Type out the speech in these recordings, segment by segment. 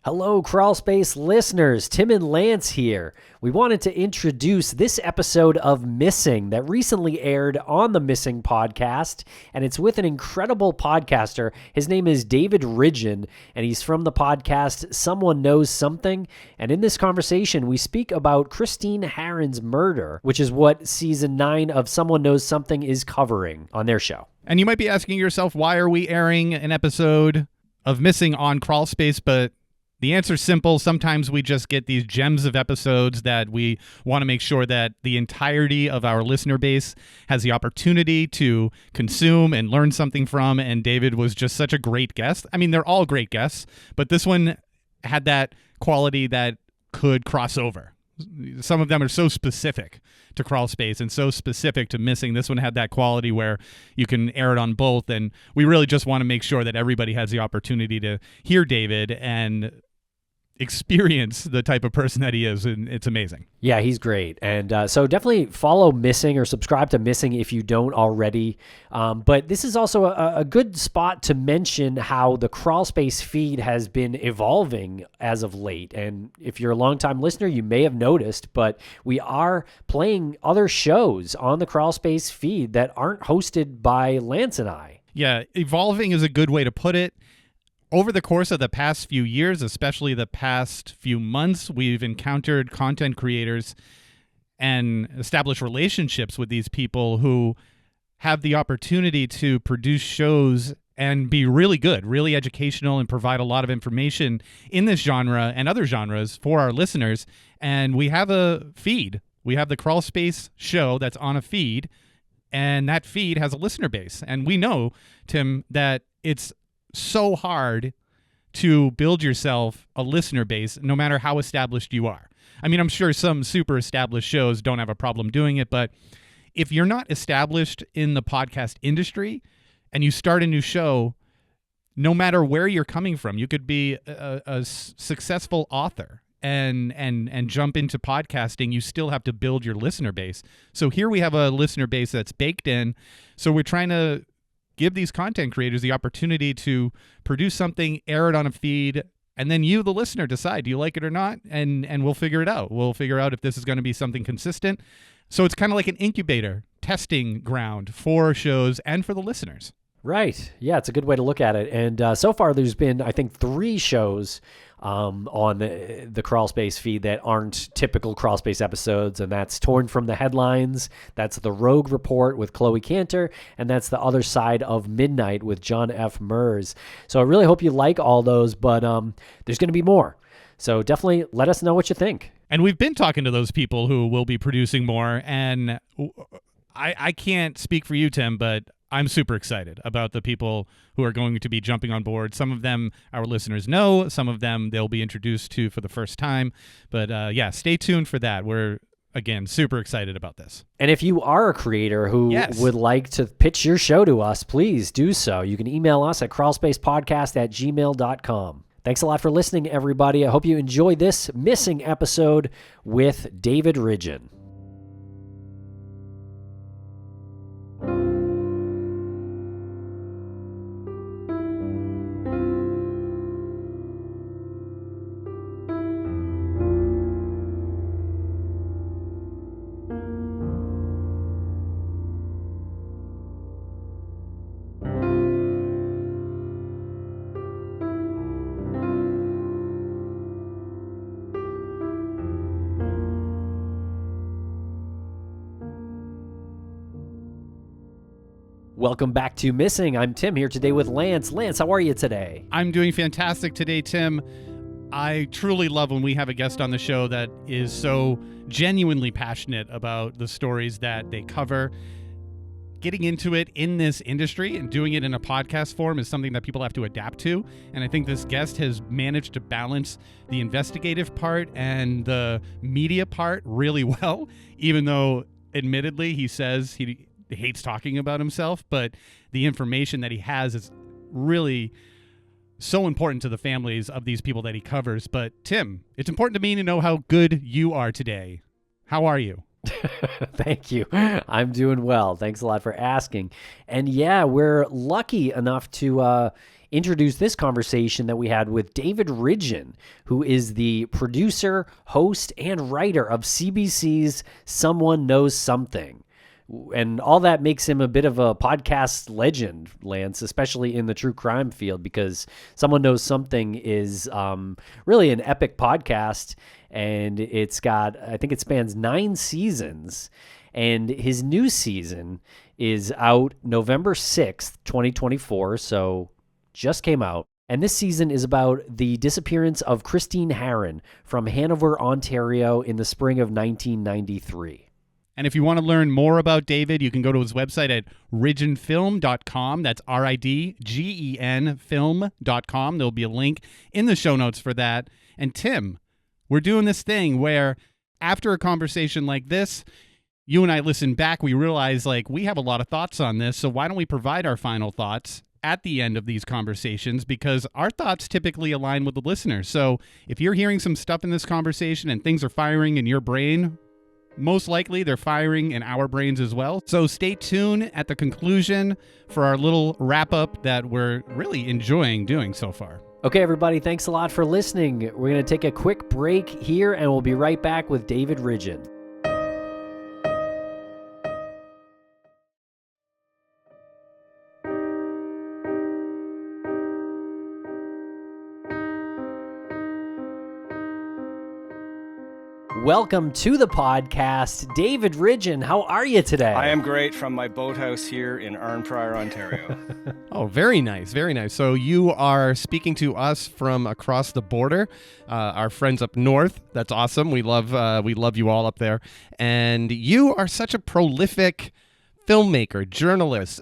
Hello, Crawlspace listeners. Tim and Lance here. We wanted to introduce this episode of Missing that recently aired on the Missing podcast, and it's with an incredible podcaster. His name is David Ridgen, and he's from the podcast Someone Knows Something. And in this conversation, we speak about Christine Harron's murder, which is what season 9 of Someone Knows Something is covering on their show. And you might be asking yourself, why are we airing an episode of Missing on Crawlspace? But the answer is simple. Sometimes we just get these gems of episodes that we want to make sure that the entirety of our listener base has the opportunity to consume and learn something from. And David was just such a great guest. I mean, they're all great guests, but this one had that quality that could cross over. Some of them are so specific to Crawlspace and so specific to Missing. This one had that quality where you can air it on both. And we really just want to make sure that everybody has the opportunity to hear David and experience the type of person that he is, and it's amazing. Yeah, he's great. And so definitely follow Missing or subscribe to Missing if you don't already. But this is also a good spot to mention how the Crawlspace feed has been evolving as of late. And if you're a longtime listener, you may have noticed, but we are playing other shows on the Crawlspace feed that aren't hosted by Lance and I. Yeah, evolving is a good way to put it. Over the course of the past few years, especially the past few months, we've encountered content creators and established relationships with these people who have the opportunity to produce shows and be really good, really educational, and provide a lot of information in this genre and other genres for our listeners. And we have a feed. We have the Crawlspace show that's on a feed, and that feed has a listener base. And we know, Tim, that it's so hard to build yourself a listener base no matter how established you are. I mean, I'm sure some super established shows don't have a problem doing it, but if you're not established in the podcast industry and you start a new show, no matter where you're coming from, you could be a successful author and jump into podcasting, you still have to build your listener base. So here we have a listener base that's baked in. So we're trying to give these content creators the opportunity to produce something, air it on a feed, and then you, the listener, decide, do you like it or not? And we'll figure it out. We'll figure out if this is going to be something consistent. So it's kind of like an incubator, testing ground for shows and for the listeners. Right. Yeah, it's a good way to look at it. And so far, there's been, I think, 3 shows on the Crawlspace feed that aren't typical Crawlspace episodes, and that's Torn from the Headlines, that's The Rogue Report with Chloe Cantor, and that's The Other Side of Midnight with John F. Mers. So I really hope you like all those, but there's going to be more. So definitely let us know what you think. And we've been talking to those people who will be producing more, and I can't speak for you, Tim, but I'm super excited about the people who are going to be jumping on board. Some of them our listeners know. Some of them they'll be introduced to for the first time. But yeah, stay tuned for that. We're, again, super excited about this. And if you are a creator who would like to pitch your show to us, please do so. You can email us at crawlspacepodcast@gmail.com. Thanks a lot for listening, everybody. I hope you enjoy this Missing episode with David Ridgen. Welcome back to Missing. I'm Tim here today with Lance. Lance, how are you today? I'm doing fantastic today, Tim. I truly love when we have a guest on the show that is so genuinely passionate about the stories that they cover. Getting into it in this industry and doing it in a podcast form is something that people have to adapt to. And I think this guest has managed to balance the investigative part and the media part really well, even though admittedly he says he hates talking about himself, but the information that he has is really so important to the families of these people that he covers. But Tim, it's important to me to know how good you are today. How are you? Thank you. I'm doing well. Thanks a lot for asking. And yeah, we're lucky enough to introduce this conversation that we had with David Ridgen, who is the producer, host, and writer of CBC's Someone Knows Something. And all that makes him a bit of a podcast legend, Lance, especially in the true crime field, because Someone Knows Something is really an epic podcast, and I think it spans 9 seasons, and his new season is out November 6th, 2024, so just came out. And this season is about the disappearance of Christine Harron from Hanover, Ontario in the spring of 1993. And if you want to learn more about David, you can go to his website at ridgenfilm.com. That's RIDGEN film.com. There'll be a link in the show notes for that. And Tim, we're doing this thing where after a conversation like this, you and I listen back, we realize we have a lot of thoughts on this. So why don't we provide our final thoughts at the end of these conversations, because our thoughts typically align with the listener. So if you're hearing some stuff in this conversation and things are firing in your brain, most likely they're firing in our brains as well. So stay tuned at the conclusion for our little wrap up that we're really enjoying doing so far. Okay, everybody, thanks a lot for listening. We're going to take a quick break here, and we'll be right back with David Ridgen. Welcome to the podcast, David Ridgen. How are you today? I am great from my boathouse here in Arnprior, Ontario. Oh, very nice, very nice. So you are speaking to us from across the border, our friends up north. That's awesome. We love you all up there. And you are such a prolific filmmaker, journalist,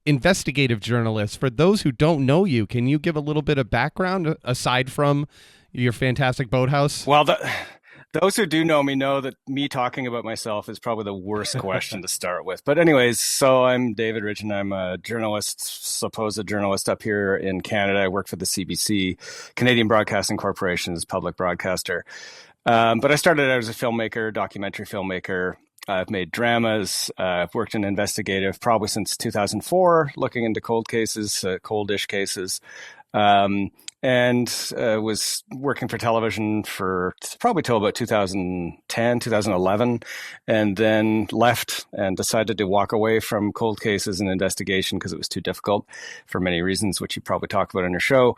investigative journalist. For those who don't know you, can you give a little bit of background aside from your fantastic boathouse? Well, those who do know me know that me talking about myself is probably the worst question to start with. But anyways, so I'm David Ridgen. I'm a journalist, supposed journalist up here in Canada. I work for the CBC, Canadian Broadcasting Corporation's public broadcaster. But I started out as a filmmaker, documentary filmmaker. I've made dramas. I've worked in Investigative probably since 2004, looking into cold cases, coldish cases. And was working for television for probably till about 2010, 2011, and then left and decided to walk away from cold cases and investigation because it was too difficult for many reasons, which you probably talk about on your show.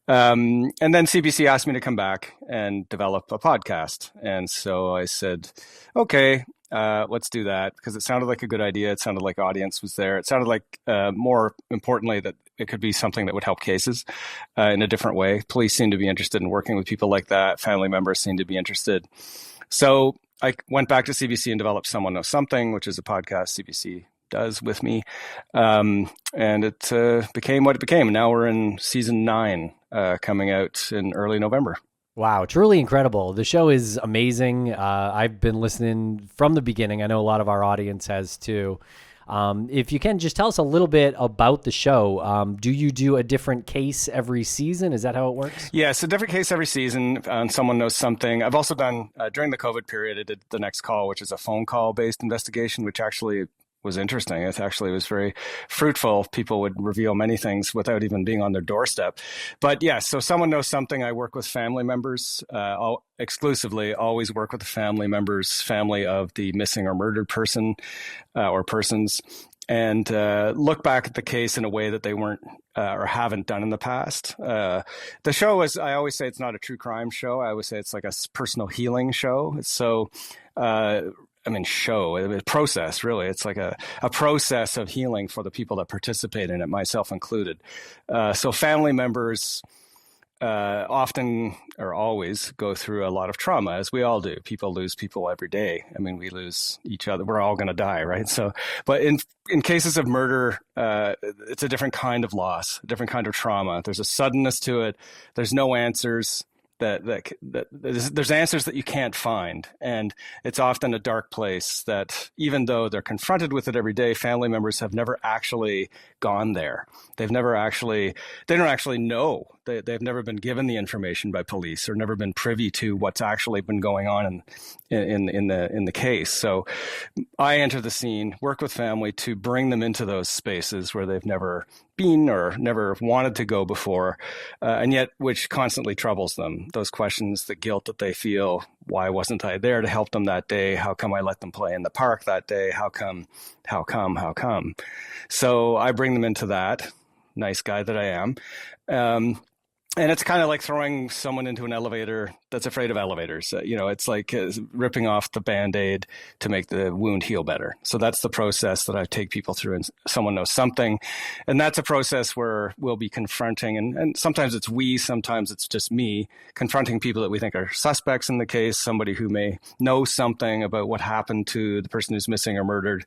And then CBC asked me to come back and develop a podcast. And so I said, okay, let's do that, because it sounded like a good idea. It sounded like audience was there. It sounded like, more importantly, that it could be something that would help cases in a different way. Police seem to be interested in working with people like that. Family members seem to be interested. So I went back to CBC and developed Someone Knows Something, which is a podcast CBC does with me. And it became what it became. Now we're in season 9, coming out in early November. Wow, truly incredible. The show is amazing. I've been listening from the beginning. I know a lot of our audience has too. If you can, just tell us a little bit about the show. Do you do a different case every season? Is that how it works? Yeah, it's a different case every season. Someone Knows Something. I've also done, during the COVID period, I did The Next Call, which is a phone call-based investigation, which actually was interesting. It actually was very fruitful. People would reveal many things without even being on their doorstep. But yes, so Someone Knows Something. I work with family members exclusively, always work with the family of the missing or murdered person or persons, and look back at the case in a way that they weren't or haven't done in the past. The show is, I always say it's not a true crime show. I always say it's like a personal healing show. It's so... process, really. It's like a process of healing for the people that participate in it, myself included. So family members often or always go through a lot of trauma, as we all do. People lose people every day. I mean, we lose each other. We're all going to die, right? So, but in cases of murder, it's a different kind of loss, a different kind of trauma. There's a suddenness to it. There's no answers. There's answers that you can't find, and it's often a dark place that, even though they're confronted with it every day, family members have never actually gone there. They don't actually know They've never been given the information by police or never been privy to what's actually been going on in the case. So I enter the scene, work with family to bring them into those spaces where they've never been or never wanted to go before, and yet which constantly troubles them. Those questions, the guilt that they feel, why wasn't I there to help them that day? How come I let them play in the park that day? How come? So I bring them into that, nice guy that I am. And it's kind of like throwing someone into an elevator that's afraid of elevators. It's like ripping off the Band-Aid to make the wound heal better. So that's the process that I take people through, and someone knows something. And that's a process where we'll be confronting, and sometimes it's we, sometimes it's just me, confronting people that we think are suspects in the case, somebody who may know something about what happened to the person who's missing or murdered,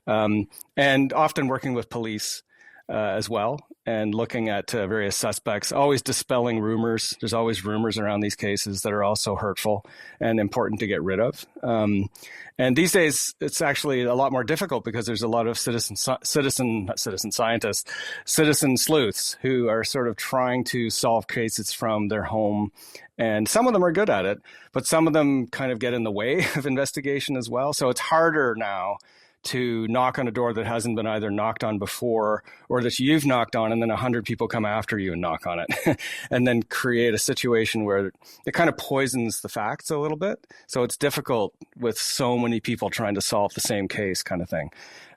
and often working with police as well, and looking at various suspects, always dispelling rumors. There's always rumors around these cases that are also hurtful and important to get rid of. And these days, it's actually a lot more difficult because there's a lot of citizen scientists, citizen sleuths who are sort of trying to solve cases from their home. And some of them are good at it, but some of them kind of get in the way of investigation as well. So it's harder now to knock on a door that hasn't been either knocked on before or that you've knocked on, and then 100 people come after you and knock on it and then create a situation where it kind of poisons the facts a little bit. So it's difficult with so many people trying to solve the same case kind of thing.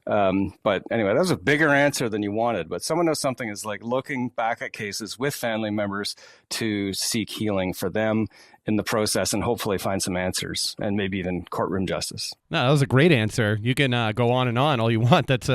But anyway, that was a bigger answer than you wanted. But someone knows something is like looking back at cases with family members to seek healing for them in the process and hopefully find some answers and maybe even courtroom justice. No, that was a great answer. You can go on and on all you want. That's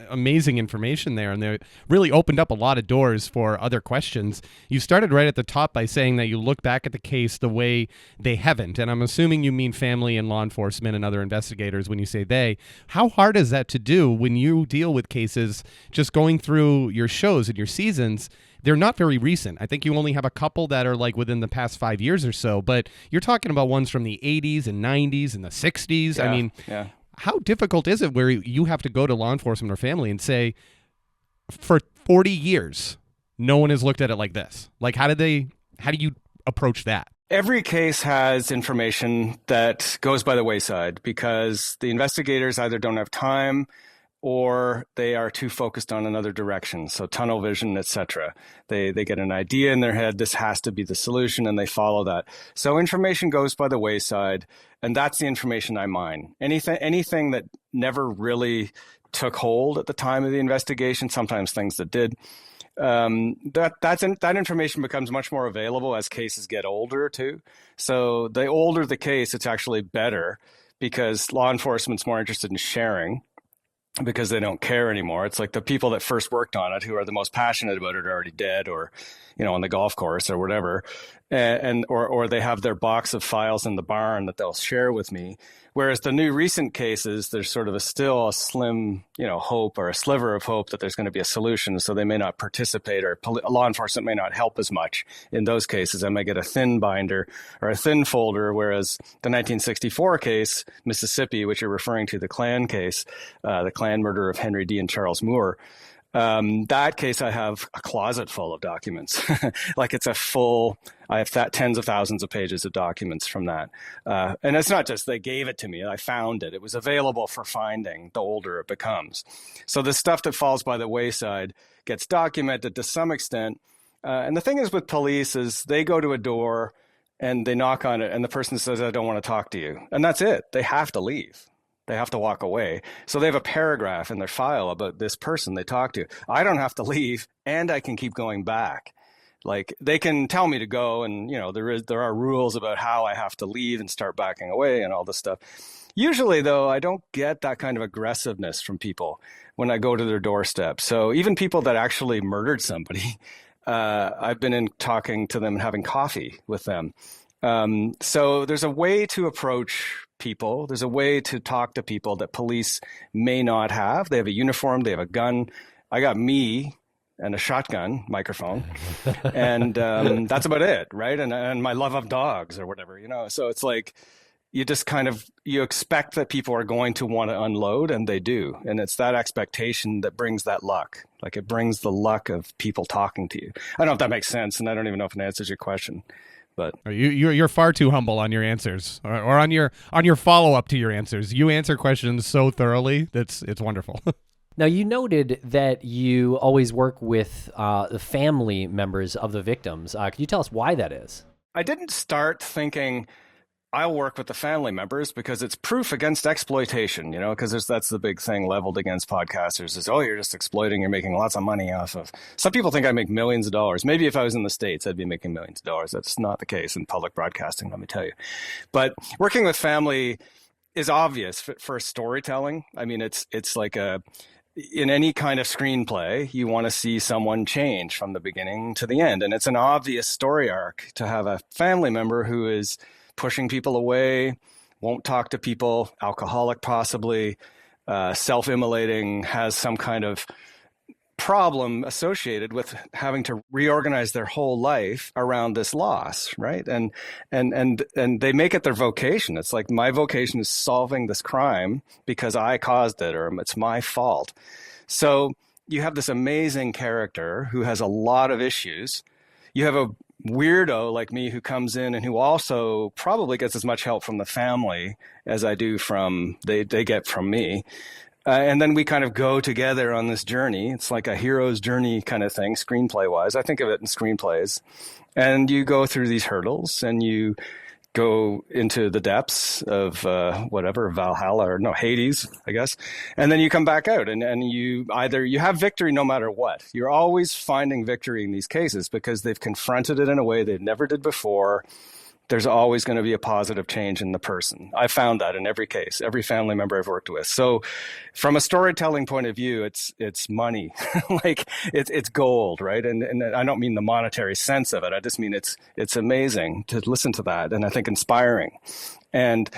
amazing information there. And they really opened up a lot of doors for other questions. You started right at the top by saying that you look back at the case the way they haven't. And I'm assuming you mean family and law enforcement and other investigators when you say they. How hard is that to do when you deal with cases just going through your shows and your seasons? They're not very recent. I think you only have a couple that are like within the past 5 years or so, but you're talking about ones from the 80s and 90s and the 60s. Yeah, I mean, how difficult is it where you have to go to law enforcement or family and say, for 40 years, no one has looked at it like this? Like, how do you approach that? Every case has information that goes by the wayside because the investigators either don't have time or they are too focused on another direction. So tunnel vision, etc. They get an idea in their head, this has to be the solution, and they follow that. So information goes by the wayside, and that's the information I mine. Anything that never really took hold at the time of the investigation, sometimes things that did, that information becomes much more available as cases get older too. So the older the case, it's actually better because law enforcement's more interested in sharing, because they don't care anymore. It's like the people that first worked on it who are the most passionate about it are already dead or, on the golf course or whatever. Or they have their box of files in the barn that they'll share with me. Whereas the new recent cases, there's sort of still a slim, hope or a sliver of hope that there's going to be a solution. So they may not participate or law enforcement may not help as much in those cases. I might get a thin binder or a thin folder. Whereas the 1964 case, Mississippi, which you're referring to, the Klan case, the Klan murder of Henry D. and Charles Moore, that case, I have a closet full of documents. Like I have tens of thousands of pages of documents from that. And it's not just they gave it to me. I found it. It was available for finding the older it becomes. So the stuff that falls by the wayside gets documented to some extent. And the thing is with police is they go to a door and they knock on it and the person says, I don't want to talk to you. And that's it. They have to leave. They have to walk away. So they have a paragraph in their file about this person they talked to. I don't have to leave, and I can keep going back. Like they can tell me to go, and there are rules about how I have to leave and start backing away and all this stuff. Usually, though, I don't get that kind of aggressiveness from people when I go to their doorstep. So even people that actually murdered somebody, I've been in talking to them and having coffee with them. So there's a way to approach people. There's a way to talk to people that police may not have. They have a uniform, they have a gun. I got me and a shotgun microphone, and that's about it, right? And my love of dogs or whatever, So it's like you just kind of, you expect that people are going to want to unload, and they do. And it's that expectation that brings that luck. Like, it brings the luck of people talking to you. I don't know if that makes sense, and I don't even know if it answers your question. But you're far too humble on your answers, or on your follow up to your answers. You answer questions so thoroughly it's wonderful. Now, you noted that you always work with the family members of the victims. Can you tell us why that is? I didn't start thinking I'll work with the family members because it's proof against exploitation, because that's the big thing leveled against podcasters is, oh, you're just exploiting, you're making lots of money off of. Some people think I make millions of dollars. Maybe if I was in the States, I'd be making millions of dollars. That's not the case in public broadcasting, let me tell you. But working with family is obvious for storytelling. I mean, it's like in any kind of screenplay, you want to see someone change from the beginning to the end. And it's an obvious story arc to have a family member who is pushing people away, won't talk to people, alcoholic possibly, self-immolating, has some kind of problem associated with having to reorganize their whole life around this loss, right? And they make it their vocation. It's like, my vocation is solving this crime because I caused it, or it's my fault. So you have this amazing character who has a lot of issues. You have a weirdo like me who comes in and who also probably gets as much help from the family as I do from they get from me. And then we kind of go together on this journey. It's like a hero's journey kind of thing, screenplay wise. I think of it in screenplays. And you go through these hurdles and you go into the depths of Valhalla, or no, Hades, I guess. And then you come back out and you have victory no matter what. You're always finding victory in these cases because they've confronted it in a way they never did before. There's always going to be a positive change in the person. I found that in every case, every family member I've worked with. So from a storytelling point of view, it's money, like it's gold, right? And I don't mean the monetary sense of it. I just mean it's amazing to listen to that, and I think inspiring. And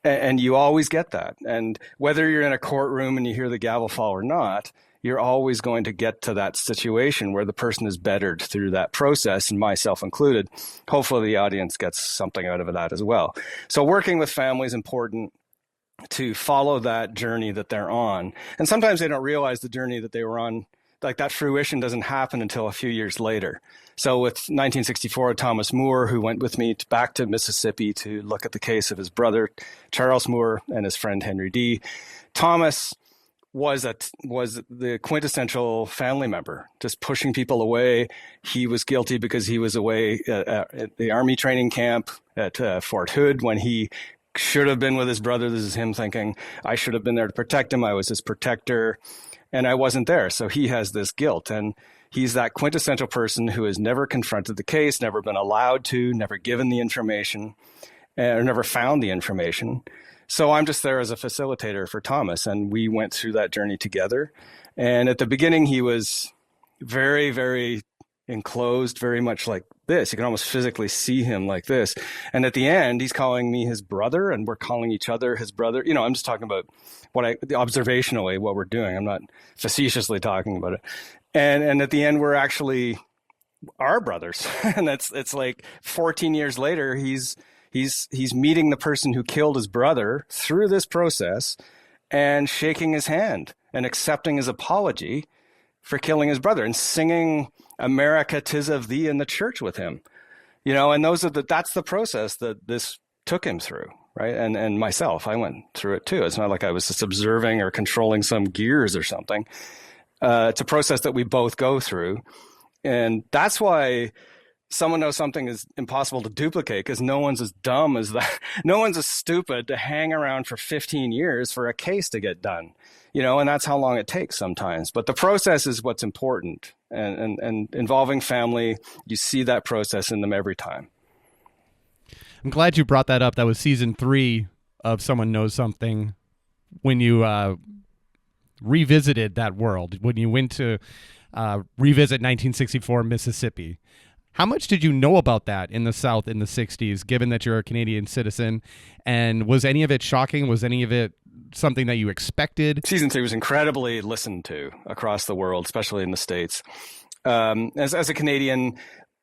you always get that. And whether you're in a courtroom and you hear the gavel fall or not, you're always going to get to that situation where the person is bettered through that process, and myself included. Hopefully the audience gets something out of that as well. So working with family is important to follow that journey that they're on. And sometimes they don't realize the journey that they were on, like that fruition doesn't happen until a few years later. So with 1964, Thomas Moore, who went with me back to Mississippi to look at the case of his brother, Charles Moore, and his friend Henry D. Thomas was the quintessential family member, just pushing people away. He was guilty because he was away at the Army training camp at Fort Hood when he should have been with his brother. This is him thinking, I should have been there to protect him. I was his protector, and I wasn't there. So he has this guilt, and he's that quintessential person who has never confronted the case, never been allowed to, never given the information, or never found the information. So I'm just there as a facilitator for Thomas, and we went through that journey together. And at the beginning, he was very, very enclosed, very much like this. You can almost physically see him like this. And at the end, he's calling me his brother, and we're calling each other his brother. I'm just talking about observationally what we're doing. I'm not facetiously talking about it. And at the end, we're actually our brothers. And it's like 14 years later, he's meeting the person who killed his brother through this process and shaking his hand and accepting his apology for killing his brother and singing America 'Tis of Thee in the church with him. And that's the process that this took him through, right? And myself, I went through it too. It's not like I was just observing or controlling some gears or something. It's a process that we both go through. And that's why someone knows something is impossible to duplicate, because no one's as dumb as that. No one's as stupid to hang around for 15 years for a case to get done, and that's how long it takes sometimes. But the process is what's important, and involving family, you see that process in them every time. I'm glad you brought that up. That was season 3 of Someone Knows Something, when you revisited that world, when you went to revisit 1964 Mississippi. How much did you know about that in the South in the 60s, given that you're a Canadian citizen? And was any of it shocking? Was any of it something that you expected? Season 3 was incredibly listened to across the world, especially in the States. As a Canadian,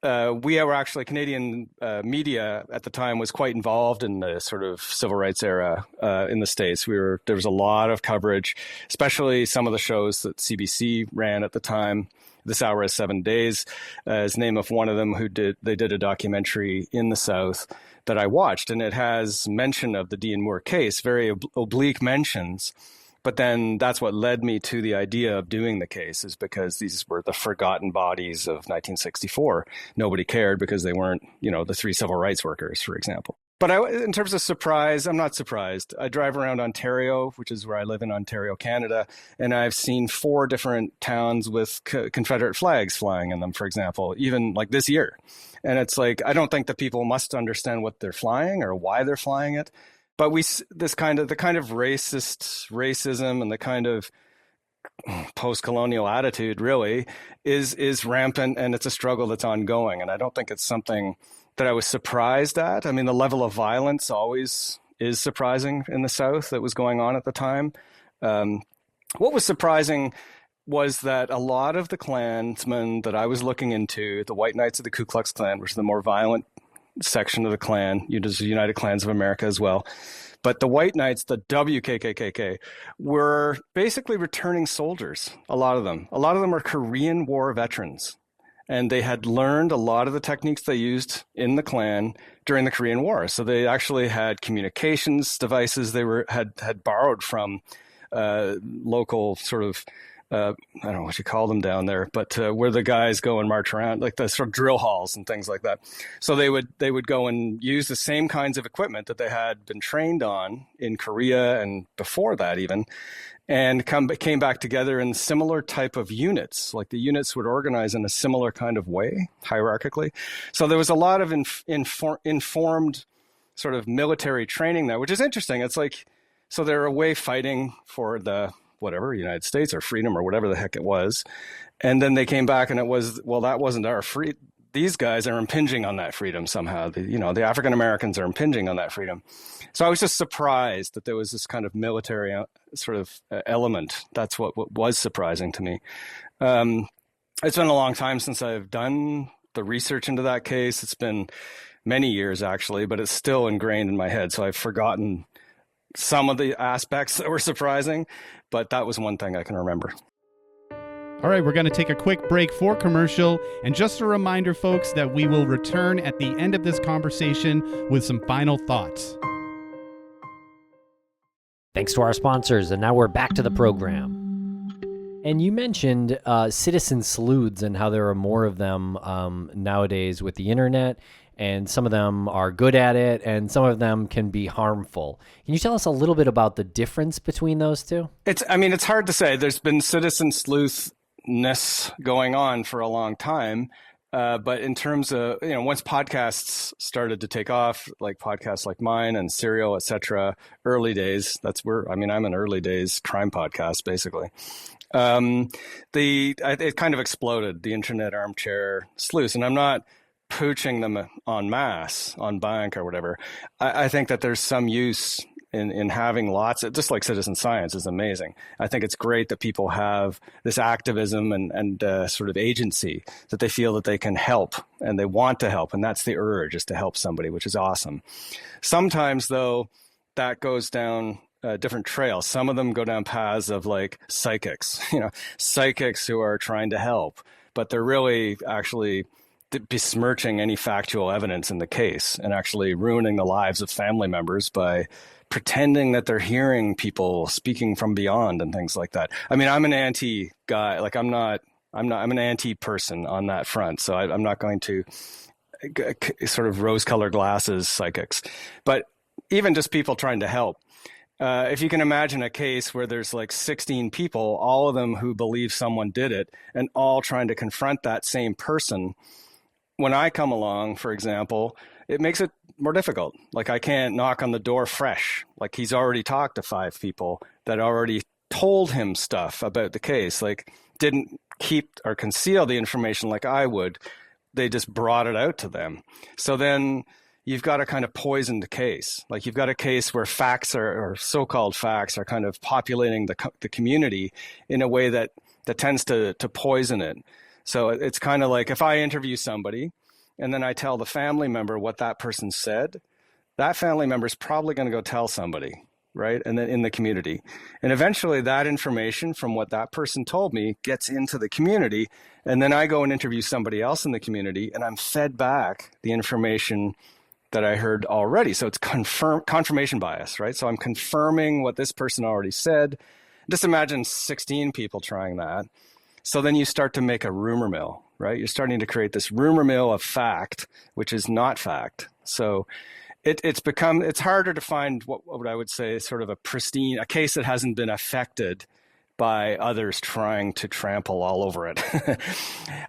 we were actually, Canadian media at the time was quite involved in the sort of civil rights era in the States. There was a lot of coverage, especially some of the shows that CBC ran at the time. This Hour is 7 Days is the name of one of them they did a documentary in the South that I watched, and it has mention of the Dean Moore case, very oblique mentions. But then that's what led me to the idea of doing the case, is because these were the forgotten bodies of 1964. Nobody cared because they weren't, the 3 civil rights workers, for example. But in terms of surprise, I'm not surprised. I drive around Ontario, which is where I live in Ontario, Canada, and I've seen 4 different towns with Confederate flags flying in them, for example, even like this year. And it's like, I don't think that people must understand what they're flying or why they're flying it. But the kind of racism and the kind of post-colonial attitude really is rampant, and it's a struggle that's ongoing. And I don't think it's something that I was surprised at. I mean, the level of violence always is surprising in the South that was going on at the time. What was surprising was that a lot of the Klansmen that I was looking into, the White Knights of the Ku Klux Klan, which is the more violent section of the Klan, the United Klans of America as well. But the White Knights, the WKKK, were basically returning soldiers, a lot of them. A lot of them are Korean War veterans. And they had learned a lot of the techniques they used in the Klan during the Korean War. So they actually had communications devices they had borrowed from local sort of I don't know what you call them down there, but where the guys go and march around, like the sort of drill halls and things like that. So they would go and use the same kinds of equipment that they had been trained on in Korea and before that even, and came back together in similar type of units. Like the units would organize in a similar kind of way, hierarchically. So there was a lot of informed sort of military training there, which is interesting. It's like, so they're away fighting for the whatever, United States or freedom or whatever the heck it was. And then they came back and it was, well, that wasn't our free. These guys are impinging on that freedom somehow. The African Americans are impinging on that freedom. So I was just surprised that there was this kind of military sort of element. That's what was surprising to me. It's been a long time since I've done the research into that case. It's been many years actually, but it's still ingrained in my head. So I've forgotten some of the aspects that were surprising, but that was one thing I can remember. All right, we're going to take a quick break for commercial. And just a reminder, folks, that we will return at the end of this conversation with some final thoughts. Thanks to our sponsors, and now we're back to the program. And you mentioned citizen sleuths and how there are more of them nowadays with the internet, and some of them are good at it, and some of them can be harmful. Can you tell us a little bit about the difference between those two? It's hard to say. There's been citizen sleuthness going on for a long time. But in terms of, once podcasts started to take off, like podcasts like mine and Serial, et cetera, early days, I'm an early days crime podcast, basically. It kind of exploded, the internet armchair sleuths. And I'm not pooching them en masse, en banc or whatever. I think that there's some use in having lots of, just like citizen science is amazing. I think it's great that people have this activism and sort of agency, that they feel that they can help and they want to help. And that's the urge, is to help somebody, which is awesome. Sometimes though, that goes down different trails. Some of them go down paths of like psychics, psychics who are trying to help, but they're really actually besmirching any factual evidence in the case and actually ruining the lives of family members by pretending that they're hearing people speaking from beyond and things like that. I'm an anti guy. Like I'm an anti person on that front. So I'm not going to sort of rose colored glasses psychics, but even just people trying to help. If you can imagine a case where there's like 16 people, all of them who believe someone did it and all trying to confront that same person. When I come along, for example, it makes it more difficult. Like I can't knock on the door fresh. Like he's already talked to 5 people that already told him stuff about the case, like didn't keep or conceal the information like I would. They just brought it out to them. So then you've got a kind of poisoned case. Like you've got a case where facts or so-called facts are kind of populating the community in a way that tends to poison it. So it's kind of like if I interview somebody and then I tell the family member what that person said, that family member is probably going to go tell somebody, right? And then in the community. And eventually that information from what that person told me gets into the community. And then I go and interview somebody else in the community, and I'm fed back the information that I heard already. So it's confirmation bias, right? So I'm confirming what this person already said. Just imagine 16 people trying that. So then you start to make a rumor mill, right? You're starting to create this rumor mill of fact, which is not fact. So it's harder to find what I would say is sort of a case that hasn't been affected by others trying to trample all over it.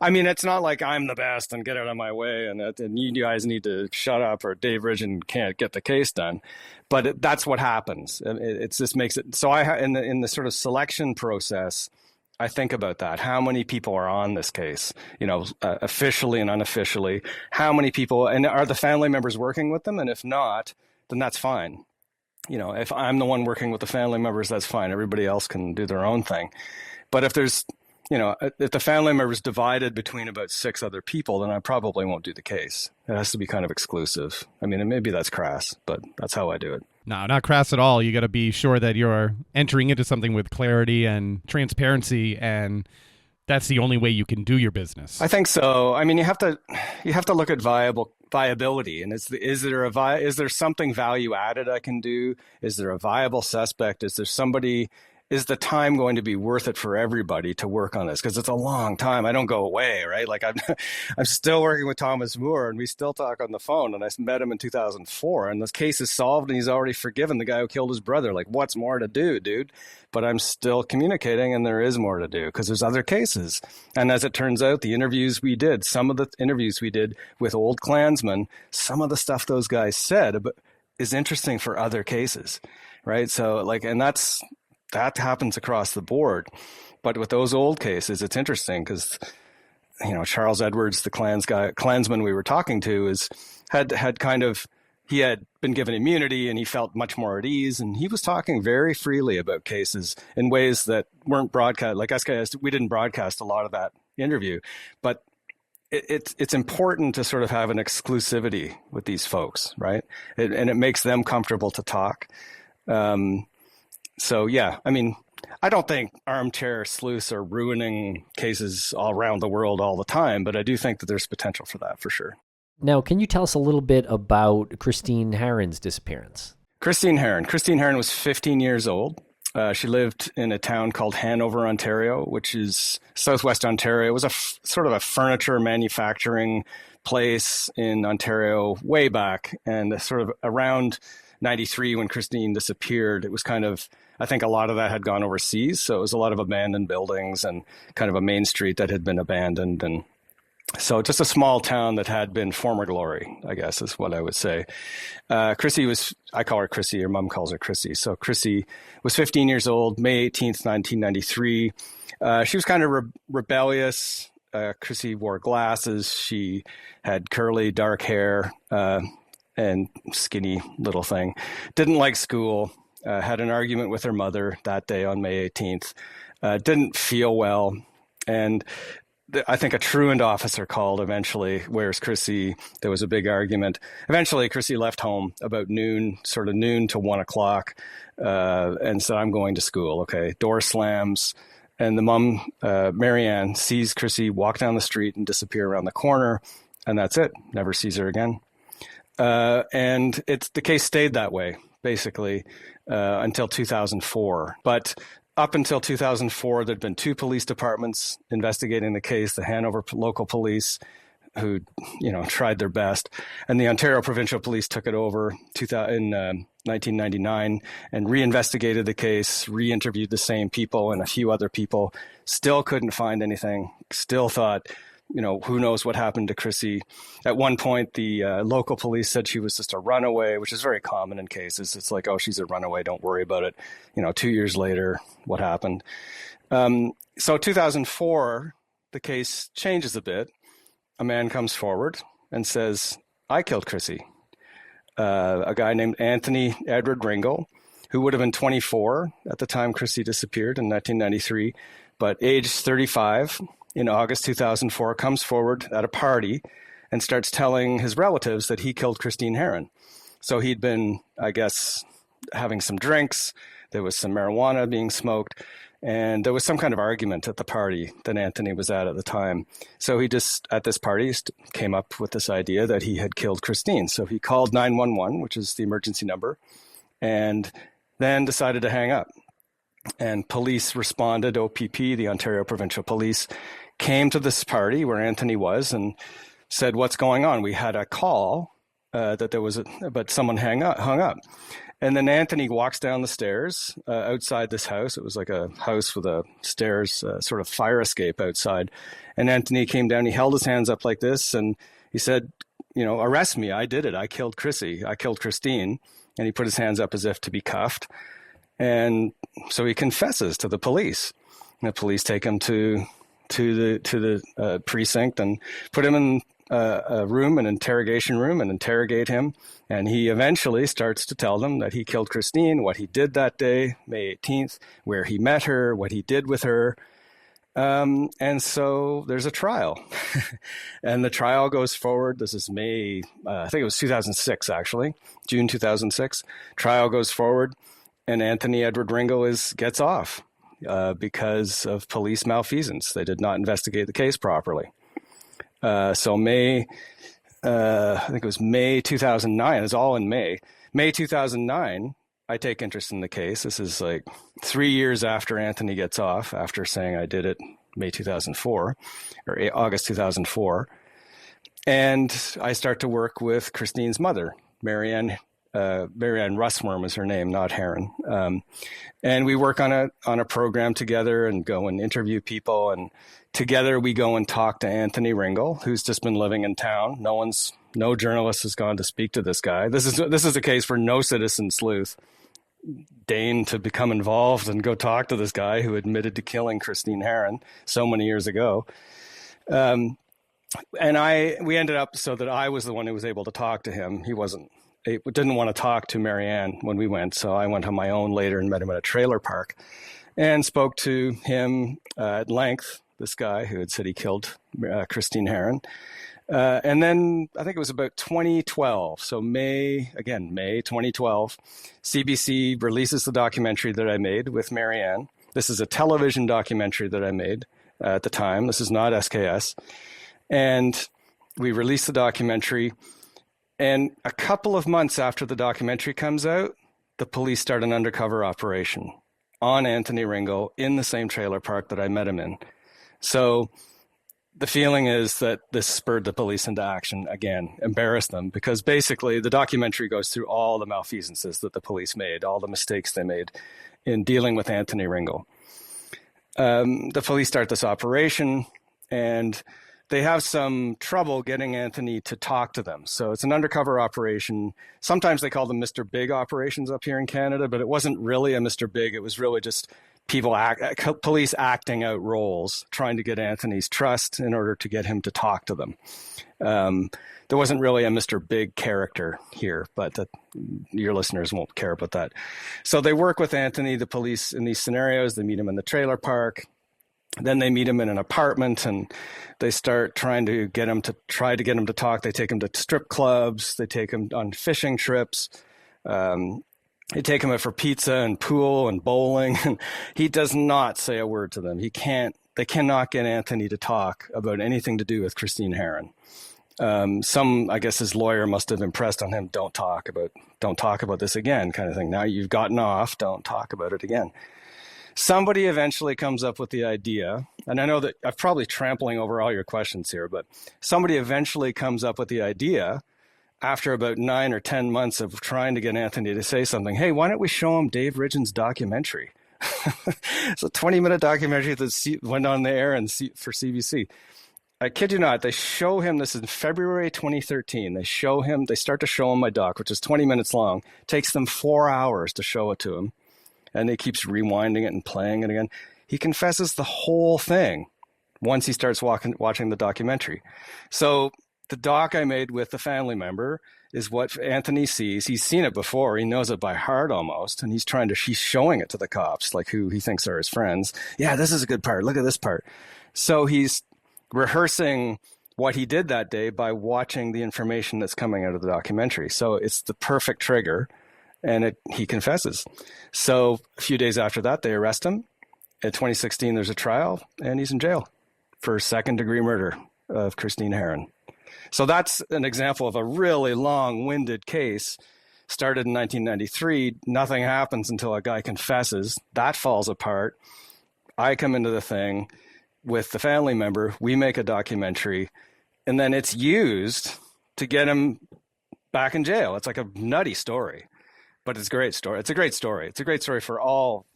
I mean, it's not like I'm the best and get out of my way and you guys need to shut up or Dave Ridgen can't get the case done. But that's what happens. It just makes it so. In the sort of selection process, I think about that. How many people are on this case, officially and unofficially? How many people, and are the family members working with them? And if not, then that's fine. If I'm the one working with the family members, that's fine. Everybody else can do their own thing. But if there's, if the family member's divided between about 6 other people, then I probably won't do the case. It has to be kind of exclusive. I mean, and maybe that's crass, but that's how I do it. No, not crass at all. You got to be sure that you're entering into something with clarity and transparency, and that's the only way you can do your business. I think so. I mean, you have to look at viability, and is there something value added I can do? Is there a viable suspect? Is the time going to be worth it for everybody to work on this? Because it's a long time. I don't go away, right? Like I'm still working with Thomas Moore, and we still talk on the phone. And I met him in 2004, and this case is solved, and he's already forgiven the guy who killed his brother. Like, what's more to do, dude? But I'm still communicating, and there is more to do because there's other cases. And as it turns out, some of the interviews we did with old Klansmen, some of the stuff those guys said is interesting for other cases, right? So that happens across the board. But with those old cases, it's interesting because, Charles Edwards, the Klansman we were talking to, he had been given immunity and he felt much more at ease. And he was talking very freely about cases in ways that weren't broadcast. Like us guys, we didn't broadcast a lot of that interview. But it's important to sort of have an exclusivity with these folks, right? And it makes them comfortable to talk. So, yeah, I mean, I don't think armchair sleuths are ruining cases all around the world all the time, but I do think that there's potential for that for sure. Now, can you tell us a little bit about Christine Harron's disappearance? Christine Harron was 15 years old. She lived in a town called Hanover, Ontario, which is southwest Ontario. It was sort of a furniture manufacturing place in Ontario way back, and sort of around 93 when Christine disappeared, it was kind of, I think a lot of that had gone overseas. So it was a lot of abandoned buildings and kind of a main street that had been abandoned. And so just a small town that had been former glory, I guess is what I would say. Chrissy I call her Chrissy, her mom calls her Chrissy. So Chrissy was 15 years old, May 18th, 1993. She was kind of rebellious. Chrissy wore glasses. She had curly, dark hair, and skinny little thing. Didn't like school, had an argument with her mother that day on May 18th, didn't feel well. And I think a truant officer called eventually, where's Chrissy? There was a big argument. Eventually, Chrissy left home about noon to 1 o'clock, and said, I'm going to school. Okay, door slams. And the mom, Marianne, sees Chrissy walk down the street and disappear around the corner. And that's it. Never sees her again. And the case stayed that way, basically, until 2004. But up until 2004, there'd been 2 police departments investigating the case, the Hanover local police, who, tried their best, and the Ontario Provincial Police took it over in 1999 and reinvestigated the case, re-interviewed the same people and a few other people, still couldn't find anything, still thought, who knows what happened to Chrissy. At one point, the local police said she was just a runaway, which is very common in cases. It's like, oh, she's a runaway, don't worry about it. 2 years later, what happened? So 2004, the case changes a bit. A man comes forward and says, I killed Chrissy. A guy named Anthony Edward Ringle, who would have been 24 at the time Chrissy disappeared in 1993, but aged 35 in August 2004, comes forward at a party and starts telling his relatives that he killed Christine Harron. So he'd been, I guess, having some drinks. There was some marijuana being smoked. And there was some kind of argument at the party that Anthony was at the time. So he just, at this party, came up with this idea that he had killed Christine. So he called 911, which is the emergency number, and then decided to hang up. And police responded, OPP, the Ontario Provincial Police, came to this party where Anthony was and said, "What's going on? We had a call that there was, but someone hung up. And then Anthony walks down the stairs outside this house. It was like a house with a stairs, sort of fire escape outside. And Anthony came down, he held his hands up like this, and he said, "Arrest me. I did it. I killed Chrissy. I killed Christine." And he put his hands up as if to be cuffed. And so he confesses to the police. And the police take him to the precinct and put him in a room, an interrogation room, and interrogate him. And he eventually starts to tell them that he killed Christine, what he did that day, May 18th, where he met her, what he did with her. And so there's a trial. And the trial goes forward. This is May, I think it was 2006, actually, June 2006. Trial goes forward, and Anthony Edward Ringo gets off because of police malfeasance. They did not investigate the case properly. So May, I think it was May 2009. It's all in May. May 2009, I take interest in the case. This is like 3 years after Anthony gets off, after saying I did it May 2004, or August 2004. And I start to work with Christine's mother, Marianne Russworm is her name, not Harron. And we work on a program together and go and interview people. And together we go and talk to Anthony Ringo, who's just been living in town. No journalist has gone to speak to this guy. This is a case where no citizen sleuth deigned to become involved and go talk to this guy who admitted to killing Christine Harron so many years ago. And we ended up so that I was the one who was able to talk to him. He didn't want to talk to Marianne when we went, so I went on my own later and met him at a trailer park and spoke to him at length, this guy who had said he killed Christine Harron. And then I think it was about 2012, so May 2012, CBC releases the documentary that I made with Marianne. This is a television documentary that I made at the time. This is not SKS. And we released the documentary. And a couple of months after the documentary comes out, the police start an undercover operation on Anthony Ringo in the same trailer park that I met him in. So the feeling is that this spurred the police into action again, embarrassed them, because basically the documentary goes through all the malfeasances that the police made, all the mistakes they made in dealing with Anthony Ringo. The police start this operation, and they have some trouble getting Anthony to talk to them. So it's an undercover operation. Sometimes they call them Mr. Big operations up here in Canada, but it wasn't really a Mr. Big. It was really just police acting out roles, trying to get Anthony's trust in order to get him to talk to them. There wasn't really a Mr. Big character here, but your listeners won't care about that. So they work with Anthony, the police, in these scenarios. They meet him in the trailer park. Then they meet him in an apartment, and they start trying to get him to talk. They take him to strip clubs. They take him on fishing trips. They take him out for pizza and pool and bowling. And he does not say a word to them. They cannot get Anthony to talk about anything to do with Christine Harron. I guess his lawyer must have impressed on him, don't talk about this again, kind of thing. Now you've gotten off, don't talk about it again. Somebody eventually comes up with the idea, and I know that I'm probably trampling over all your questions here, but somebody eventually comes up with the idea after about 9 or 10 months of trying to get Anthony to say something. Hey, why don't we show him Dave Ridgen's documentary? It's a 20-minute documentary that went on the air for CBC. I kid you not, they show him, this is in February 2013, they start to show him my doc, which is 20 minutes long. It takes them 4 hours to show it to him. And he keeps rewinding it and playing it again. He confesses the whole thing once he starts watching the documentary. So the doc I made with the family member is what Anthony sees. He's seen it before. He knows it by heart almost. And he's showing it to the cops, like who he thinks are his friends. Yeah, this is a good part. Look at this part. So he's rehearsing what he did that day by watching the information that's coming out of the documentary. So it's the perfect trigger, and he confesses. So a few days after that, they arrest him. In 2016, there's a trial, and he's in jail for second-degree murder of Christine Harron. So that's an example of a really long-winded case. Started in 1993. Nothing happens until a guy confesses. That falls apart. I come into the thing with the family member. We make a documentary, and then it's used to get him back in jail. It's like a nutty story, but it's a great story. It's a great story. It's a great story for all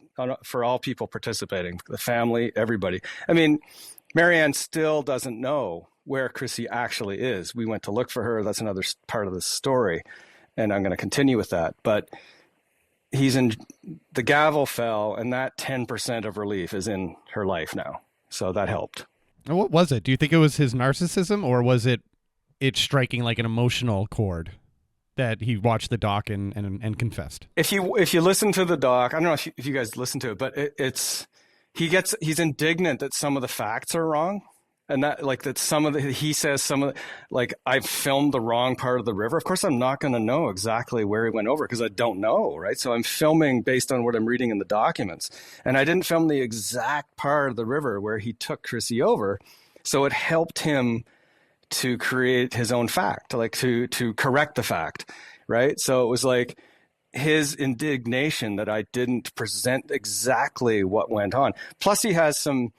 people participating, the family, everybody. I mean, Marianne still doesn't know where Chrissy actually is. We went to look for her. That's another part of the story, and I'm going to continue with that. But the gavel fell, and that 10% of relief is in her life now. So that helped. And what was it? Do you think it was his narcissism, or was it striking like an emotional chord that he watched the doc and confessed? If you listen to the doc, I don't know if you guys listen to it, but he's indignant that some of the facts are wrong. And that, like, that he says I filmed the wrong part of the river. Of course, I'm not going to know exactly where he went over because I don't know, right? So I'm filming based on what I'm reading in the documents. And I didn't film the exact part of the river where he took Chrissy over. So it helped him to create his own fact, like to correct the fact, right? So it was like his indignation that I didn't present exactly what went on. Plus, he has some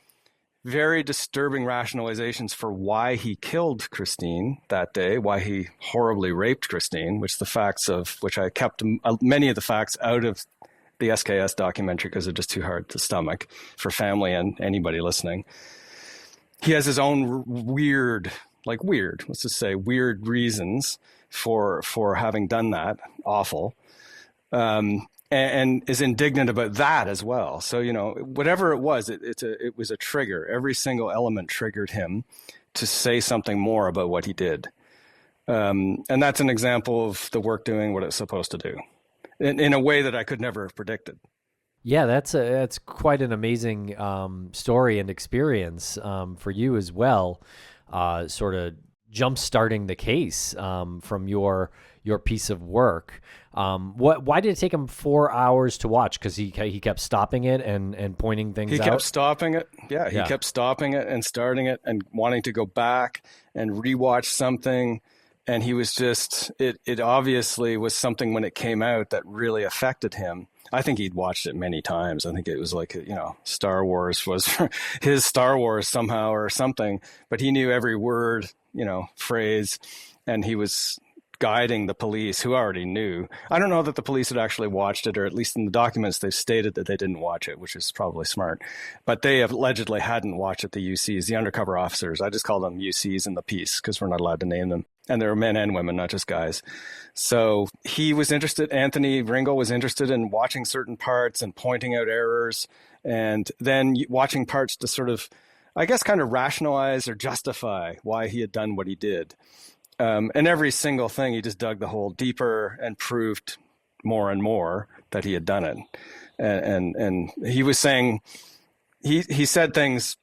very disturbing rationalizations for why he killed Christine that day, why he horribly raped Christine, which I kept many of the facts out of the SKS documentary because they're just too hard to stomach for family and anybody listening. He has his own weird reasons for having done that, awful. And is indignant about that as well. So, whatever it was, it was a trigger. Every single element triggered him to say something more about what he did. And that's an example of the work doing what it's supposed to do in a way that I could never have predicted. Yeah, that's quite an amazing story and experience for you as well, sort of jump-starting the case from your piece of work. Why did it take him 4 hours to watch? Because he kept stopping it and pointing things out? He kept stopping it. Yeah, he kept stopping it and starting it and wanting to go back and rewatch something. And he was it obviously was something when it came out that really affected him. I think he'd watched it many times. I think it was like, Star Wars was his Star Wars somehow or something, but he knew every word, phrase, and he was guiding the police who already knew. I don't know that the police had actually watched it, or at least in the documents, they've stated that they didn't watch it, which is probably smart. But they allegedly hadn't watched it, the UCs, the undercover officers. I just call them UCs in the piece because we're not allowed to name them. And there were men and women, not just guys. So he was interested, Anthony Ringo was interested in watching certain parts and pointing out errors, and then watching parts to sort of, I guess, kind of rationalize or justify why he had done what he did. And every single thing, he just dug the hole deeper and proved more and more that he had done it. And he was saying, he said things,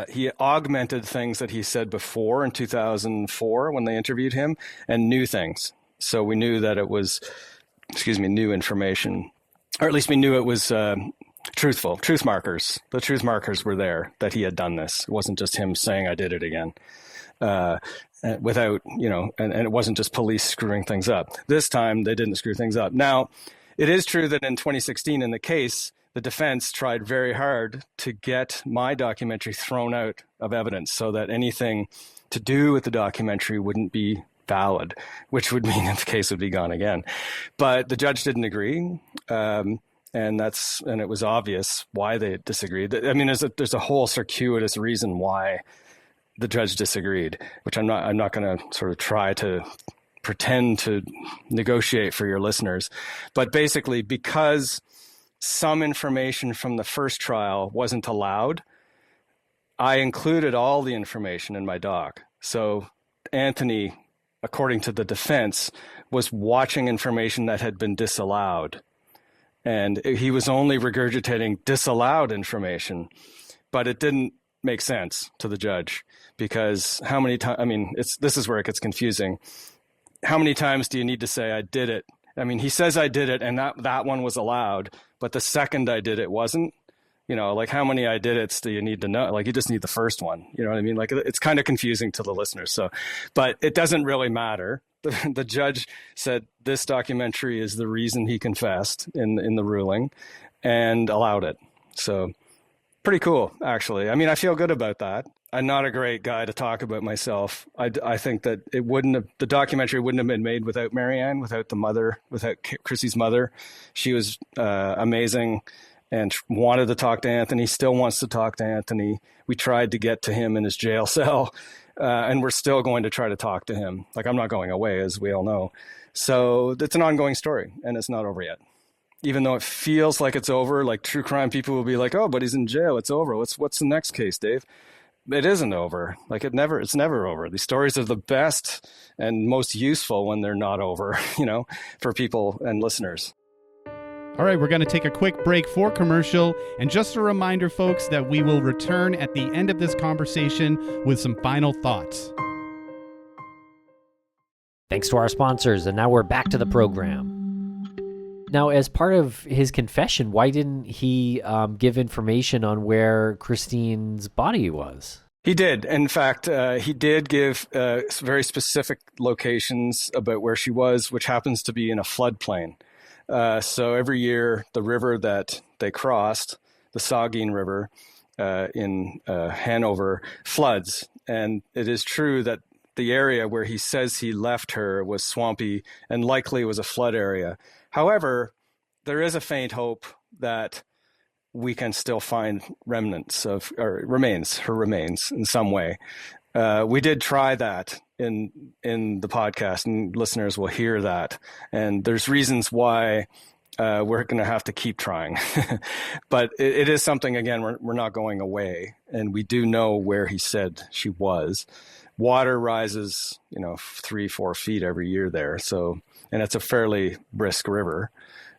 he augmented things that he said before in 2004 when they interviewed him, and new things. So we knew that it was, new information, or at least we knew it was truthful. Truth markers. The truth markers were there that he had done this. It wasn't just him saying, I did it again. Without, and it wasn't just police screwing things up. This time they didn't screw things up. Now, it is true that in 2016 in the case, the defense tried very hard to get my documentary thrown out of evidence so that anything to do with the documentary wouldn't be valid, which would mean that the case would be gone again. But the judge didn't agree. And it was obvious why they disagreed. I mean, there's a whole circuitous reason why the judge disagreed, which I'm not going to sort of try to pretend to negotiate for your listeners. But basically, because some information from the first trial wasn't allowed, I included all the information in my doc. So Anthony, according to the defense, was watching information that had been disallowed. And he was only regurgitating disallowed information, but it didn't make sense to the judge because how many times, I mean, this is where it gets confusing. How many times do you need to say, I did it? I mean, he says I did it, and that one was allowed, but the second I did it wasn't. You know, like how many I did it's do you need to know? Like you just need the first one. You know what I mean? Like it's kind of confusing to the listeners. So, but it doesn't really matter. The judge said this documentary is the reason he confessed in the ruling and allowed it. So pretty cool, actually. I mean, I feel good about that. I'm not a great guy to talk about myself. I think that the documentary wouldn't have been made without Marianne, without the mother, without Chrissy's mother. She was amazing. And wanted to talk to Anthony, still wants to talk to Anthony. We tried to get to him in his jail cell, and we're still going to try to talk to him. Like, I'm not going away, as we all know. So it's an ongoing story, and it's not over yet. Even though it feels like it's over, like true crime people will be like, oh, but he's in jail, it's over. What's the next case, Dave? It isn't over. Like, it's never over. These stories are the best and most useful when they're not over, you know, for people and listeners. All right, we're going to take a quick break for commercial. And just a reminder, folks, that we will return at the end of this conversation with some final thoughts. Thanks to our sponsors, and now we're back to the program. Now, as part of his confession, why didn't he give information on where Christine's body was? He did. In fact, he did give very specific locations about where she was, which happens to be in a floodplain. So every year, the river that they crossed, the Saugeen River in Hanover, floods. And it is true that the area where he says he left her was swampy and likely was a flood area. However, there is a faint hope that we can still find her remains in some way. We did try that in the podcast, and listeners will hear that. And there's reasons why we're going to have to keep trying. But it is something, again, we're not going away. And we do know where he said she was. Water rises, 3-4 feet every year there. So, and it's a fairly brisk river.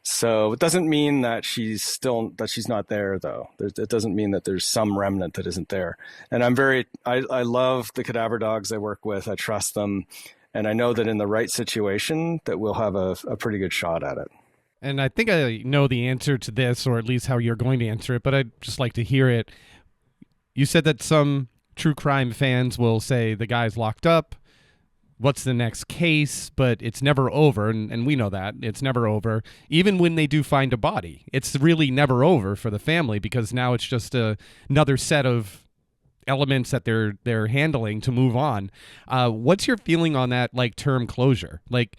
So it doesn't mean that she's not there, though. It doesn't mean that there's some remnant that isn't there. And I love the cadaver dogs I work with. I trust them. And I know that in the right situation that we'll have a pretty good shot at it. And I think I know the answer to this, or at least how you're going to answer it, but I'd just like to hear it. You said that some true crime fans will say the guy's locked up. What's the next case? But it's never over, and we know that. It's never over. Even when they do find a body, it's really never over for the family, because now it's just another set of elements that they're handling to move on. What's your feeling on that, like, term closure? Like,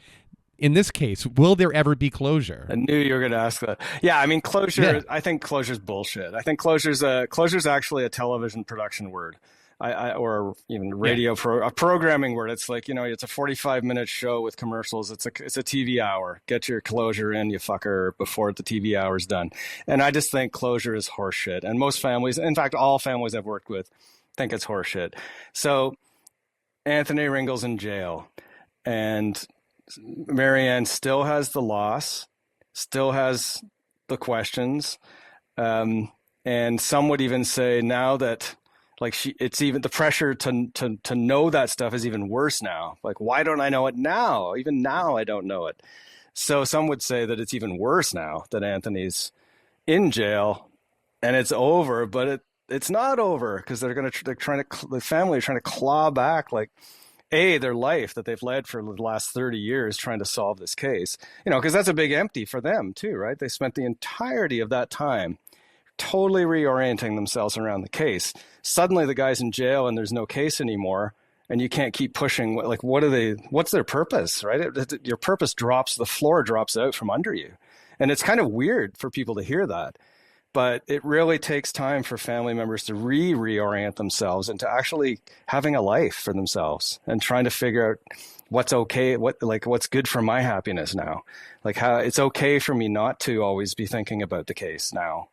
in this case, will there ever be closure? I knew you were going to ask that. Yeah, I mean, closure, yeah. I think closure's bullshit. I think closure's actually a television production word. Or even radio a programming word. It's like, it's a 45-minute show with commercials. It's a TV hour. Get your closure in, you fucker, before the TV hour's done. And I just think closure is horseshit. And most families, in fact, all families I've worked with, think it's horseshit. So Anthony Ringle's in jail, and Marianne still has the loss, still has the questions, and some would even say now that, like, it's even the pressure to know that stuff is even worse now. Like, why don't I know it now? Even now, I don't know it. So some would say that it's even worse now that Anthony's in jail and it's over, but it's not over, because the family are trying to claw back, like, their life that they've led for the last 30 years trying to solve this case. Because that's a big empty for them too, right? They spent the entirety of that time totally reorienting themselves around the case. Suddenly the guy's in jail and there's no case anymore, and you can't keep pushing. Like, what's their purpose, right? Your purpose the floor drops out from under you. And it's kind of weird for people to hear that, but it really takes time for family members to reorient themselves into actually having a life for themselves and trying to figure out what's okay, what's good for my happiness now. Like, how it's okay for me not to always be thinking about the case now.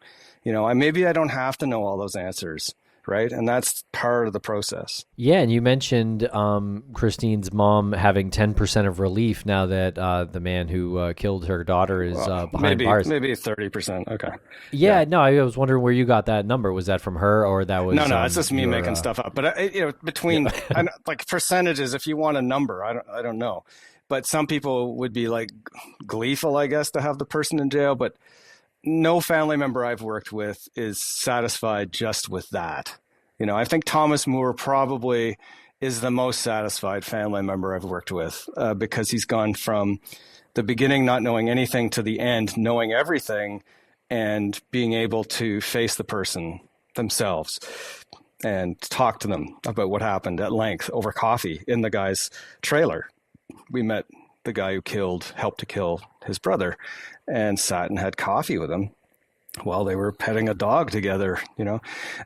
Maybe I don't have to know all those answers. right? And that's part of the process. Yeah, and you mentioned Christine's mom having 10% of relief now that the man who killed her daughter is behind bars. Maybe 30%. Okay. Yeah, no, I was wondering where you got that number. Was that from her, or that was No, it's just me making stuff up. But between like percentages, if you want a number, I don't know. But some people would be like gleeful, I guess, to have the person in jail. But no family member I've worked with is satisfied just with that. I think Thomas Moore probably is the most satisfied family member I've worked with because he's gone from the beginning not knowing anything to the end knowing everything and being able to face the person themselves and talk to them about what happened at length over coffee in the guy's trailer. We met the guy who helped to kill his brother, and sat and had coffee with him while they were petting a dog together,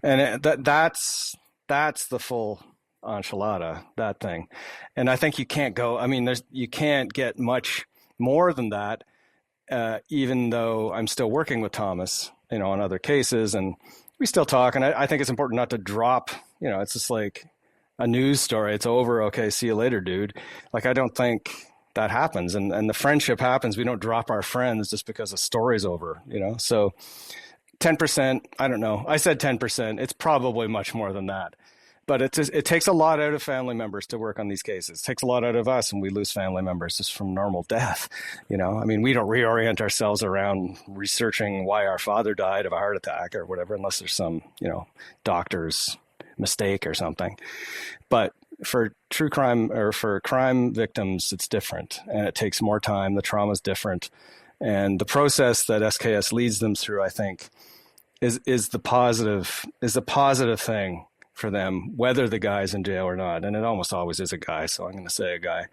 and that's the full enchilada, that thing. And I think you can't you can't get much more than that, even though I'm still working with Thomas, on other cases, and we still talk. And I think it's important not to drop, it's just like a news story. It's over. Okay. See you later, dude. Like, I don't think that happens. And the friendship happens. We don't drop our friends just because the story's over, So 10%, I don't know. I said 10%. It's probably much more than that. But it takes a lot out of family members to work on these cases. It takes a lot out of us, and we lose family members just from normal death. We don't reorient ourselves around researching why our father died of a heart attack or whatever, unless there's some, doctor's mistake or something. But for true crime or for crime victims, it's different, and it takes more time. The trauma is different, and the process that SKS leads them through, I think, is the positive thing for them, whether the guy's in jail or not. And it almost always is a guy, so I'm going to say a guy.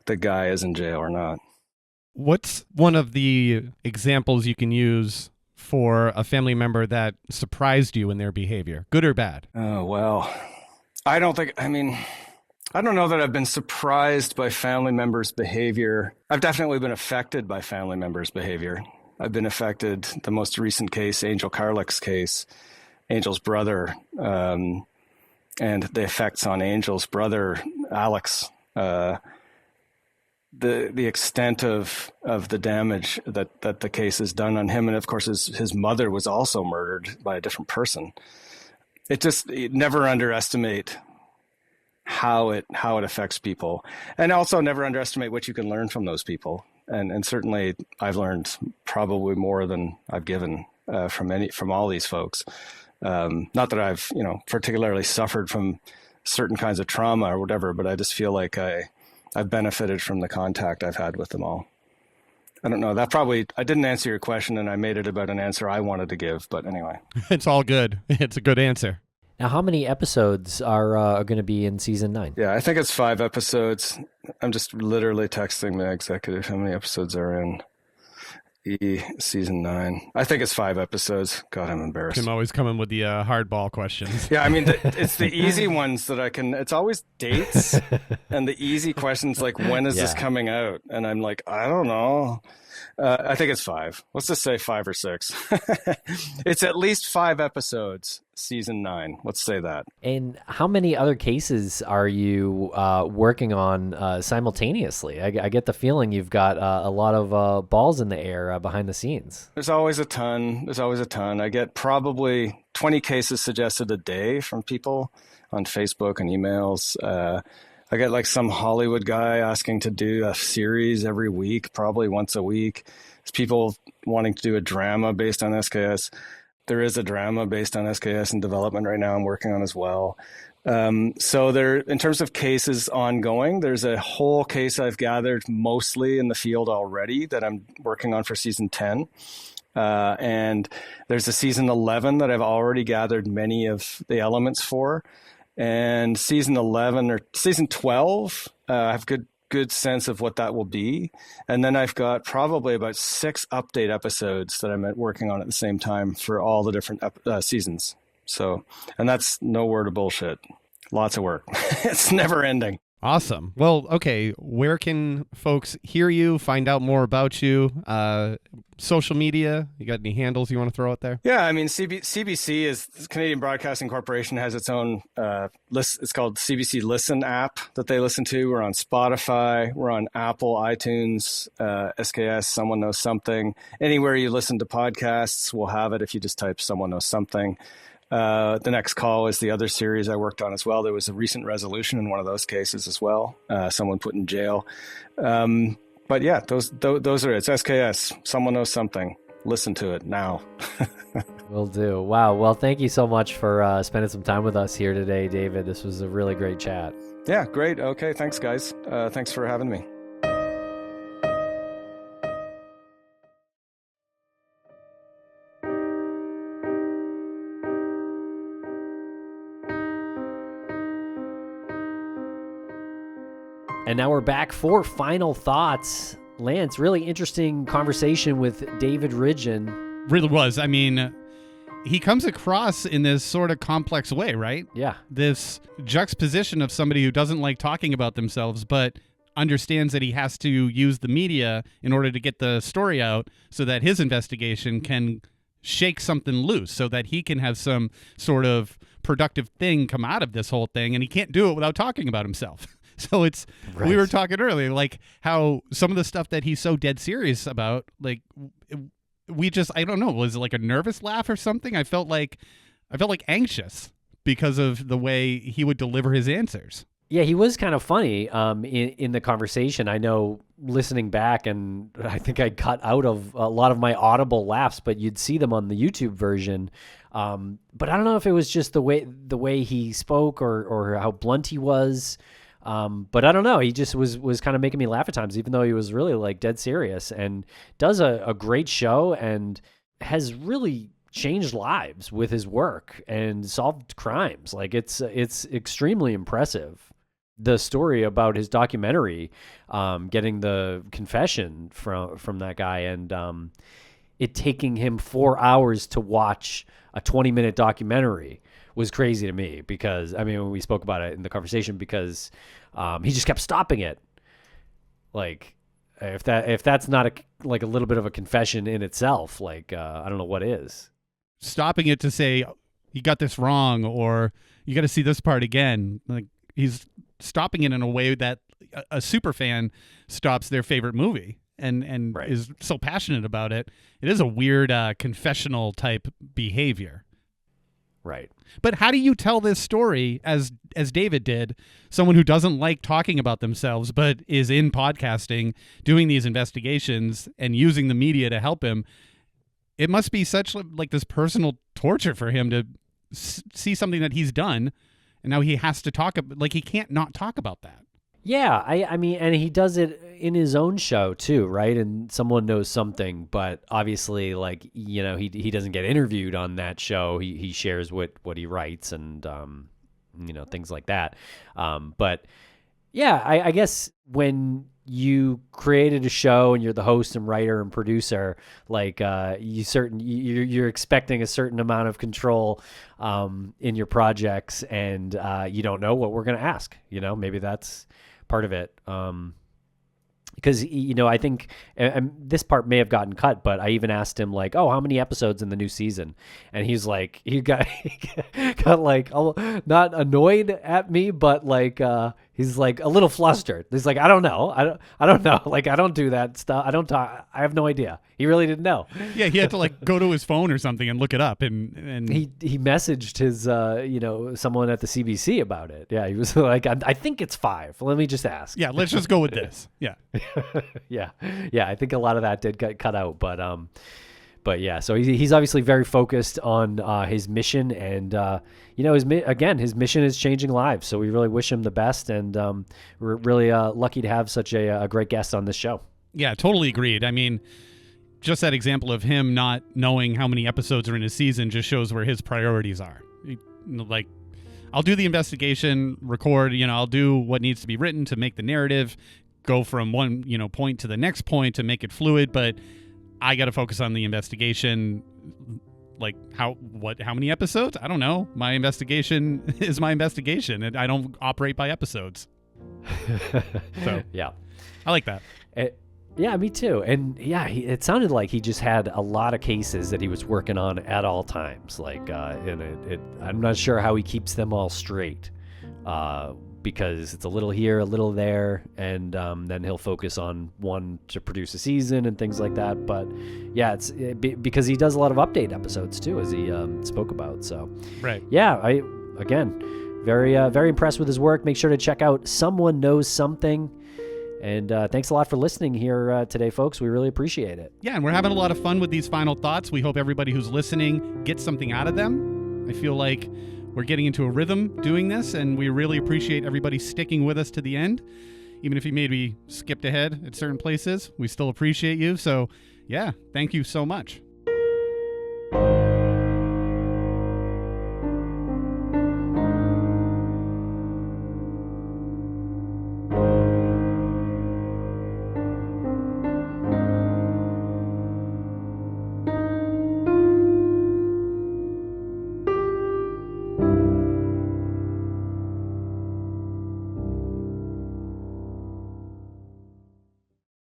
The guy is in jail or not. What's one of the examples you can use for a family member that surprised you in their behavior, good or bad? Oh, well, I don't know that I've been surprised by family members' behavior. I've definitely been affected by family members' behavior. I've been affected, the most recent case, Angel Carlick's case, Angel's brother, and the effects on Angel's brother, Alex, the extent of the damage that the case has done on him. And of course, his mother was also murdered by a different person. You never underestimate how it affects people, and also never underestimate what you can learn from those people. And certainly I've learned probably more than I've given from all these folks. Not that I've, particularly suffered from certain kinds of trauma or whatever, but I just feel like I've benefited from the contact I've had with them all. I don't know. I didn't answer your question, and I made it about an answer I wanted to give, but anyway. It's all good. It's a good answer. Now, how many episodes are going to be in season 9? Yeah, I think it's 5 episodes. I'm just literally texting my executive how many episodes are in season 9. I think it's 5 episodes. God, I'm embarrassed. Tim always coming with the hardball questions. Yeah, it's the easy ones that I can. It's always dates and the easy questions like, when is this coming out? And I'm like, I don't know. I think it's 5. Let's just say 5 or 6. It's at least 5 episodes, season 9. Let's say that. And how many other cases are you working on simultaneously? I get the feeling you've got a lot of balls in the air behind the scenes. There's always a ton. I get probably 20 cases suggested a day from people on Facebook and emails. I get like some Hollywood guy asking to do a series every week, probably once a week. There's people wanting to do a drama based on SKS. There is a drama based on SKS in development right now I'm working on as well. So there, in terms of cases ongoing, there's a whole case I've gathered mostly in the field already that I'm working on for season 10. And there's a season 11 that I've already gathered many of the elements for. And season 11 or season 12, I have good sense of what that will be. And then I've got probably about 6 update episodes that I'm working on at the same time for all the different seasons. So, and that's no word of bullshit. Lots of work. It's never ending. Awesome. Well, okay. Where can folks hear you, find out more about you? Social media? You got any handles you want to throw out there? Yeah, I mean, CBC is Canadian Broadcasting Corporation has its own list. It's called CBC Listen app that they listen to. We're on Spotify. We're on Apple, iTunes, SKS, Someone Knows Something. Anywhere you listen to podcasts, we'll have it if you just type Someone Knows Something. The Next Call is the other series I worked on as well. There was a recent resolution in one of those cases as well. Someone put in jail. But yeah, those are it. It's SKS. Someone Knows Something. Listen to it now. Will do. Wow. Well, thank you so much for spending some time with us here today, David. This was a really great chat. Yeah, great. Okay, thanks, guys. Thanks for having me. And now we're back for final thoughts. Lance, really interesting conversation with David Ridgen. Really was. I mean, he comes across in this sort of complex way, right? Yeah. This juxtaposition of somebody who doesn't like talking about themselves, but understands that he has to use the media in order to get the story out so that his investigation can shake something loose, so that he can have some sort of productive thing come out of this whole thing, and he can't do it without talking about himself. So it's, Right. We were talking earlier, like how some of the stuff that he's so dead serious about, like I don't know, was it like a nervous laugh or something? I felt like anxious because of the way he would deliver his answers. Yeah, he was kind of funny in the conversation. I know listening back, and I think I cut out of a lot of my audible laughs, but you'd see them on the YouTube version. But I don't know if it was just the way he spoke or how blunt he was. But I don't know. He just was kind of making me laugh at times, even though he was really like dead serious, and does a great show and has really changed lives with his work and solved crimes. Like it's extremely impressive. The story about his documentary, getting the confession from that guy, and it taking him 4 hours to watch a 20-minute documentary was crazy to me, because I mean, when we spoke about it in the conversation, because he just kept stopping it. Like if that's not a little bit of a confession in itself, like I don't know what is. Stopping it to say, you got this wrong, or you got to see this part again. Like he's stopping it in a way that a super fan stops their favorite movie and Right. is so passionate about it. It is a weird confessional type behavior. Right. But how do you tell this story as David did, someone who doesn't like talking about themselves but is in podcasting, doing these investigations and using the media to help him? It must be such like this personal torture for him to see something that he's done, and now he has to talk about, like he can't not talk about that. Yeah, I mean, and he does it in his own show too, right? And Someone Knows Something, but obviously, like, you know, he doesn't get interviewed on that show. He shares what he writes and you know, things like that. But yeah, I guess when you created a show and you're the host and writer and producer, like you're expecting a certain amount of control in your projects, and you don't know what we're going to ask. You know, maybe that's part of it. Because, you know, I think and this part may have gotten cut, but I even asked him, like, oh, how many episodes in the new season? And he's like, he got like, not annoyed at me, but like, he's like a little flustered. He's like, I don't know. I don't know. Like, I don't do that stuff. I don't talk. I have no idea. He really didn't know. Yeah, he had to like go to his phone or something and look it up, and he messaged his you know, someone at the CBC about it. Yeah, he was like, I think it's 5. Let me just ask. yeah, let's just go with this. Yeah. yeah. I think a lot of that did get cut out, but yeah. So he's obviously very focused on his mission, and you know, his mission is changing lives. So we really wish him the best, and we're really lucky to have such a great guest on this show. Yeah, totally agreed. I mean, just that example of him not knowing how many episodes are in a season just shows where his priorities are. Like, I'll do the investigation, record, you know, I'll do what needs to be written to make the narrative go from one, you know, point to the next point to make it fluid, but I got to focus on the investigation. Like how many episodes? I don't know. My investigation is my investigation, and I don't operate by episodes. So Yeah. I like that. Yeah, me too. And yeah, it sounded like he just had a lot of cases that he was working on at all times. Like, and I'm not sure how he keeps them all straight, because it's a little here, a little there, and then he'll focus on one to produce a season and things like that. But yeah, because he does a lot of update episodes too, as he spoke about. So Right. yeah, again, very impressed with his work. Make sure to check out Someone Knows Something. And thanks a lot for listening here today, folks. We really appreciate it. Yeah, and we're having a lot of fun with these final thoughts. We hope everybody who's listening gets something out of them. I feel like we're getting into a rhythm doing this, and we really appreciate everybody sticking with us to the end. Even if you maybe skipped ahead at certain places, we still appreciate you. So, yeah, thank you so much.